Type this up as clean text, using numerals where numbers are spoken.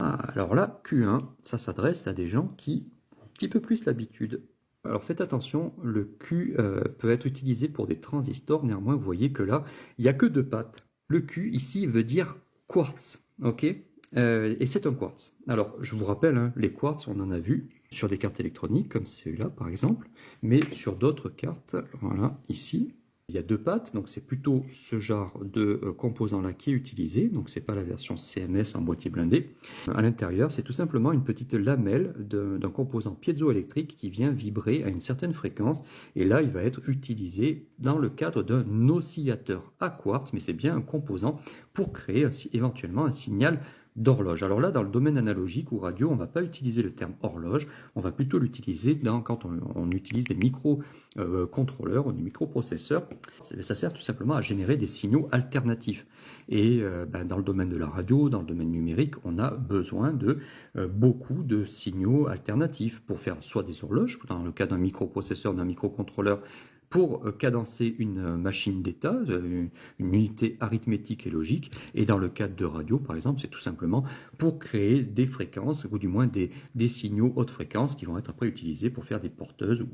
Ah, alors là, Q1, ça s'adresse à des gens qui ont un petit peu plus l'habitude. Alors faites attention, le Q peut être utilisé pour des transistors, néanmoins vous voyez que là, il n'y a que deux pattes. Le Q ici veut dire quartz, ok. Et c'est un quartz. Alors je vous rappelle, hein, les quartz on en a vu sur des cartes électroniques comme celui-là par exemple, mais sur d'autres cartes, voilà, ici, il y a deux pattes, donc c'est plutôt ce genre de composant-là qui est utilisé, donc c'est pas la version CMS en boîtier blindé. À l'intérieur, c'est tout simplement une petite lamelle d'un composant piézoélectrique qui vient vibrer à une certaine fréquence, et là il va être utilisé dans le cadre d'un oscillateur à quartz, mais c'est bien un composant pour créer éventuellement un signal d'horloge. Alors là, dans le domaine analogique ou radio, on ne va pas utiliser le terme horloge, on va plutôt l'utiliser quand on utilise des microcontrôleurs ou des microprocesseurs. Ça sert tout simplement à générer des signaux alternatifs. Et dans le domaine de la radio, dans le domaine numérique, on a besoin de beaucoup de signaux alternatifs pour faire soit des horloges, dans le cas d'un microprocesseur, d'un microcontrôleur, pour cadencer une machine d'état, une unité arithmétique et logique, et dans le cadre de radio, par exemple, c'est tout simplement pour créer des fréquences, ou du moins des signaux haute fréquence qui vont être après utilisés pour faire des porteuses